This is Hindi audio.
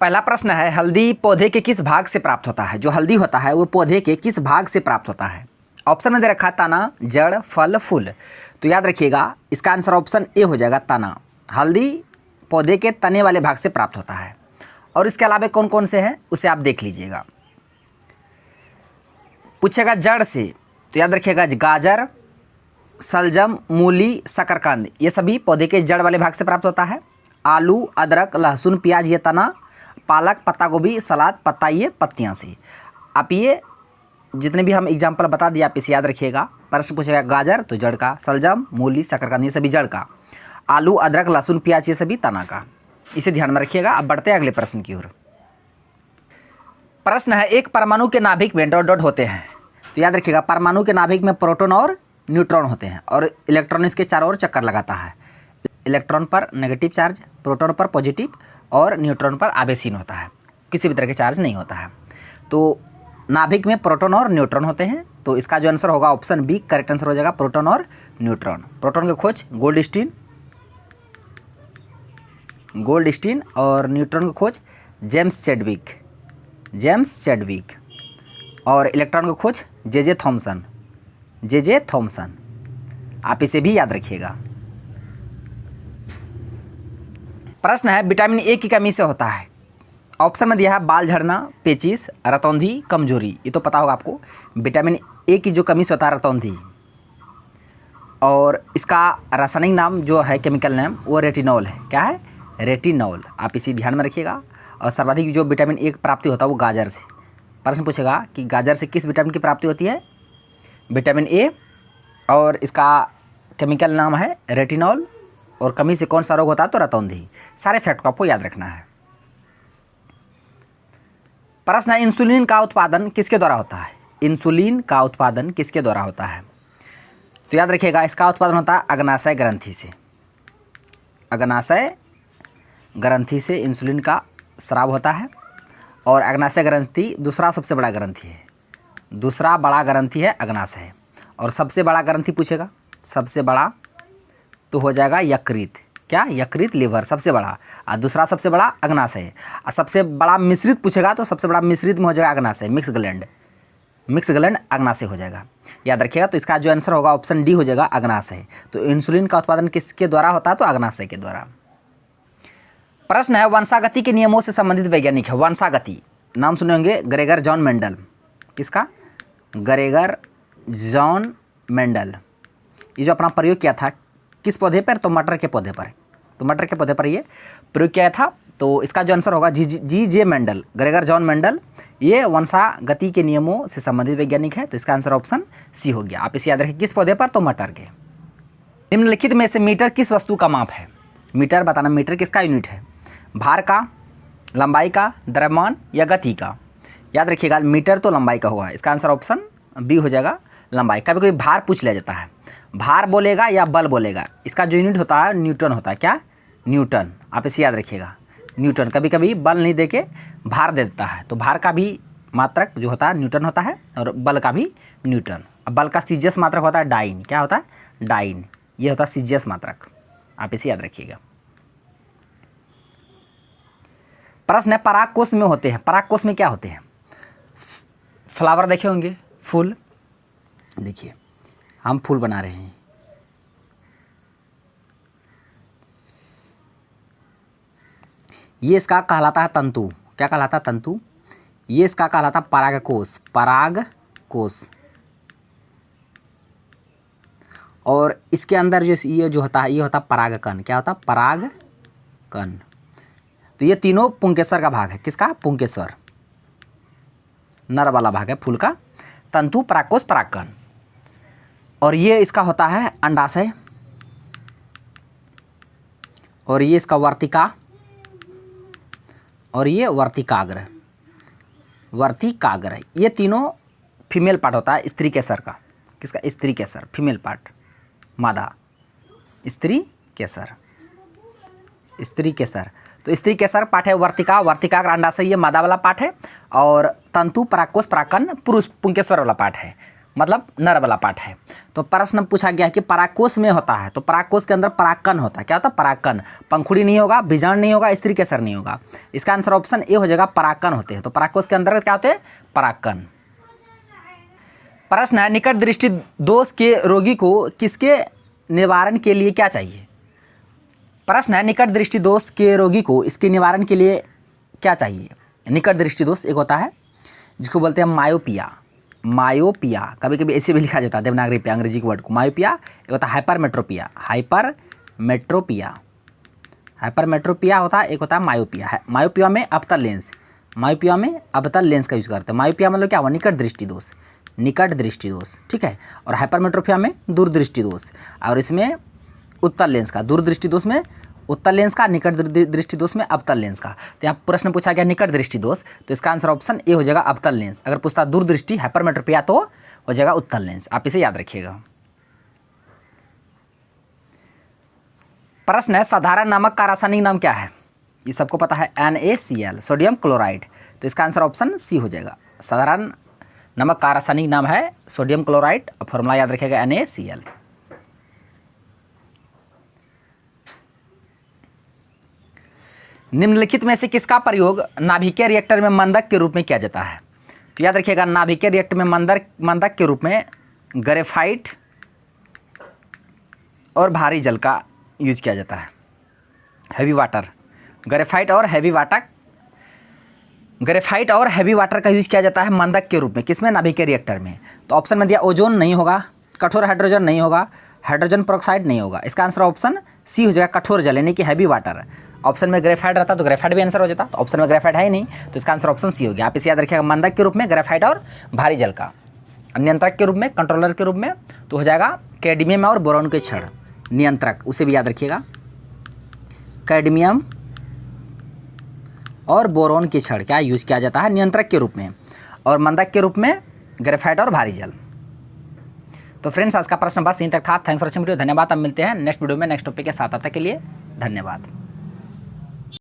पहला प्रश्न है, हल्दी पौधे के किस भाग से प्राप्त होता है? जो हल्दी होता है वो पौधे के किस भाग से प्राप्त होता है? ऑप्शन में दे रखा है तना, जड़, फल, फूल। तो याद रखिएगा इसका आंसर ऑप्शन ए हो जाएगा, तना। हल्दी पौधे के तने वाले भाग से प्राप्त होता है। और इसके अलावा कौन कौन से हैं उसे आप देख लीजिएगा। पूछेगा जड़ से, तो याद रखिएगा गाजर, शलजम, मूली, शकरकंद, ये सभी पौधे के जड़ वाले भाग से प्राप्त होता है। आलू, अदरक, लहसुन, प्याज ये तना, पालक, पत्ता गोभी, सलाद, पत्ता ये पत्तियां से। आप ये जितने भी हम एग्जाम्पल बता दिए आप इसे याद रखिएगा। प्रश्न पूछेगा गाजर तो जड़ का, शलजम, मूली, शकरकंद ये सभी जड़ का, आलू, अदरक, लहसुन, प्याज ये सभी तना का। इसे ध्यान में रखिएगा। अब बढ़ते हैं अगले प्रश्न की ओर। प्रश्न है, एक परमाणु के नाभिक में डॉट डॉट होते हैं। तो याद रखिएगा परमाणु के नाभिक में प्रोटॉन और न्यूट्रॉन होते हैं और इलेक्ट्रॉन इसके चारों ओर चक्कर लगाता है। इलेक्ट्रॉन पर नेगेटिव चार्ज, प्रोटॉन पर पॉजिटिव और न्यूट्रॉन पर आवेशीन होता है, किसी भी तरह के चार्ज नहीं होता है। तो नाभिक में प्रोटॉन और न्यूट्रॉन होते हैं। तो इसका जो आंसर होगा ऑप्शन बी करेक्ट आंसर हो जाएगा, प्रोटॉन और न्यूट्रॉन। प्रोटॉन की खोज गोल्डस्टीन और न्यूट्रॉन की खोज जेम्स चैडविक और इलेक्ट्रॉन की खोज जे थॉमसन। आप इसे भी याद रखिएगा। प्रश्न है, विटामिन ए की कमी से होता है। ऑप्शन में दिया है बाल झड़ना, पेचिश, रतौंधी, कमजोरी। ये तो पता होगा आपको, विटामिन ए की जो कमी से होता है रतौंधी। और इसका रासायनिक नाम जो है, केमिकल नेम, वो रेटिनॉल है। क्या है? रेटिनॉल। आप इसी ध्यान में रखिएगा। और सर्वाधिक जो विटामिन ए की प्राप्ति होता है वो गाजर से। प्रश्न पूछेगा कि गाजर से किस विटामिन की प्राप्ति होती है? विटामिन ए, और इसका केमिकल नाम है रेटिनॉल। और कमी से कौन सा रोग होता है? तो रतौंधी। सारे फैक्ट को आपको याद रखना है। प्रश्न है, इंसुलिन का उत्पादन किसके द्वारा होता है? इंसुलिन का उत्पादन किसके द्वारा होता है? तो याद रखिएगा इसका उत्पादन होता है अग्नाशय ग्रंथि से। अग्नाशय ग्रंथि से इंसुलिन का स्राव होता है। और अग्नाशय ग्रंथि दूसरा सबसे बड़ा ग्रंथि है। दूसरा बड़ा ग्रंथि है अग्नाशय। और सबसे बड़ा ग्रंथि पूछेगा, सबसे बड़ा तो हो जाएगा यकृत। क्या? यकृत, लिवर सबसे बड़ा। और दूसरा सबसे बड़ा अग्नाशय। और सबसे बड़ा मिश्रित पूछेगा तो सबसे बड़ा मिश्रित में हो जाएगा अग्नाशय, मिक्स ग्लैंड अग्नाशय हो जाएगा। याद रखिएगा। तो इसका जो आंसर होगा ऑप्शन डी हो जाएगा, अग्नाशय। तो इंसुलिन का उत्पादन किसके द्वारा होता है? तो अग्नाशय के द्वारा। प्रश्न है, वंशागति के नियमों से संबंधित वैज्ञानिक है। वंशागति नाम सुने होंगे, ग्रेगर जॉन मेंडल। किसका? Gregor John Mendel. ये जो अपना प्रयोग किया था किस पौधे पर? तो मटर के पौधे पर। तो मटर के पौधे पर ये प्रयोग किया था। तो इसका जो आंसर होगा जी जे मेंडल, ग्रेगर जॉन मेंडल। ये वंशागति के नियमों से संबंधित वैज्ञानिक है। तो इसका आंसर ऑप्शन सी हो गया। आप इसे याद रखें, किस पौधे पर? तो मटर के। निम्नलिखित में से मीटर किस वस्तु का माप है? मीटर बताना, मीटर किसका यूनिट है? भार का, लंबाई का, द्रव्यमान या गति का? याद रखिएगा मीटर तो लंबाई का होगा। इसका आंसर ऑप्शन बी हो जाएगा, लंबाई। कभी कभी भार पूछ लिया जाता है, भार बोलेगा या बल बोलेगा। इसका जो यूनिट होता है न्यूटन होता है। क्या? न्यूटन। आप इसे याद रखिएगा, न्यूटन। कभी कभी बल नहीं देके भार दे देता है। तो भार का भी मात्रक जो होता है न्यूटन होता है और बल का भी न्यूटन। अब बल का सीजियस मात्रक होता है डाइन। क्या होता है? डाइन। ये होता है सीजियस मात्रक। आप इसे याद रखिएगा। प्रश्न है, परागकोश में होते हैं। परागकोश में क्या होते हैं? फ्लावर देखे होंगे, फूल। देखिए हम फूल बना रहे हैं। ये इसका कहलाता है तंतु। क्या कहलाता है? तंतु। ये इसका कहलाता है परागकोश। और इसके अंदर ये जो होता है ये होता है परागकण। क्या होता है? परागकण। तो ये तीनों पुंकेसर का भाग है। किसका? पुंकेसर, नर वाला भाग है फूल का। तंतु, परागकोश, परागकण। और ये इसका होता है अंडाशय। और ये इसका वर्तिका। और ये वर्तिकाग्र। ये तीनों फीमेल पार्ट होता है स्त्री केसर का। किसका? स्त्री केसर, फीमेल पार्ट, मादा। स्त्री केसर। तो स्त्री केसर पार्ट है वर्तिका, वर्तिकाग्र, अंडाशय ये मादा वाला पार्ट है। और तंतु, परागकोश, परागकण पुरुष पुंकेश्वर वाला पार्ट है। मतलब नर वाला पार्ट है। तो प्रश्न पूछा गया कि परागकोश में होता है, तो परागकोश के अंदर परागकण होता है। क्या होता है? परागकण। पंखुड़ी नहीं होगा, बीजांड नहीं होगा, स्त्री केसर नहीं होगा। इसका आंसर ऑप्शन ए हो जाएगा, परागकण होते हैं। तो परागकोश के अंदर क्या होते हैं? परागकण। प्रश्न है, निकट दृष्टि दोष के रोगी को किसके निवारण के लिए क्या चाहिए? प्रश्न है, निकट दृष्टि दोष के रोगी को इसके निवारण के लिए क्या चाहिए? निकट दृष्टि दोष एक होता है जिसको बोलते हैं मायोपिया। मायोपिया कभी कभी ऐसे भी लिखा जाता है देवनागरी पे अंग्रेजी के वर्ड को। मायोपिया एक होता है हाइपरमेट्रोपिया। हाइपरमेट्रोपिया, हाइपरमेट्रोपिया होता है, एक होता है मायोपिया। मायोपिया में अवतल लेंस, मायोपिया में अवतल लेंस का यूज करते हैं। मायोपिया मतलब क्या हुआ? निकट दृष्टि दोष, निकट दृष्टि दोष, ठीक है। और हाइपरमेट्रोपिया में दूरदृष्टि दोष, और इसमें उत्तल लेंस का। दूरदृष्टि दोष में उत्तल लेंस का, निकट दृष्टि दोष में अवतल लेंस का। तो यहाँ प्रश्न पूछा गया निकट दृष्टि दोष, तो इसका आंसर ऑप्शन ए हो जाएगा, अवतल लेंस। अगर पूछता दूरदृष्टि हाइपरमेट्रोपिया तो हो जाएगा उत्तल लेंस। आप इसे याद रखिएगा। प्रश्न है, साधारण नमक का रासायनिक नाम क्या है? ये सबको पता है, NaCl, सोडियम क्लोराइड। तो इसका आंसर ऑप्शन सी हो जाएगा। साधारण नमक का रासायनिक नाम है सोडियम क्लोराइड, और फॉर्मूला याद रखिएगा NaCl। निम्नलिखित में से किसका प्रयोग नाभिकीय रिएक्टर में मंदक के रूप में किया जाता है? तो याद रखिएगा, नाभिकीय रिएक्टर में मंदक के रूप में ग्रेफाइट और भारी जल का यूज किया जाता है। हैवी वाटर, ग्रेफाइट और हैवी वाटर, ग्रेफाइट और हैवी वाटर का यूज किया जाता है मंदक के रूप में। किसमें? नाभिकीय रिएक्टर में। तो ऑप्शन में दिया ओजोन नहीं होगा, कठोर हाइड्रोजन नहीं होगा, हाइड्रोजन पेरोक्साइड नहीं होगा। इसका आंसर ऑप्शन सी हो जाएगा, कठोर जल यानी कि हैवी वाटर। ऑप्शन में ग्रेफाइट रहता तो ग्रेफाइट भी आंसर हो जाता, तो ऑप्शन में ग्रेफाइट है ही नहीं, तो इसका आंसर ऑप्शन सी हो गया। आप इसे याद रखिएगा, मंदक के रूप में ग्रेफाइट और भारी जल का। नियंत्रक के रूप में, कंट्रोलर के रूप में तो हो जाएगा कैडमियम और बोरॉन के क्षण। नियंत्रक, उसे भी याद रखिएगा, कैडमियम और बोरॉन के क्षण क्या यूज किया जाता है नियंत्रक के रूप में, और मंदक के रूप में ग्रेफाइट और भारी जल। तो फ्रेंड्स, आज का प्रश्न बस यहीं तक था। थैंक्स फॉर वॉचिंग वीडियो, धन्यवाद। अब मिलते हैं नेक्स्ट वीडियो में नेक्स्ट टॉपिक के साथ। तब तक के लिए धन्यवाद।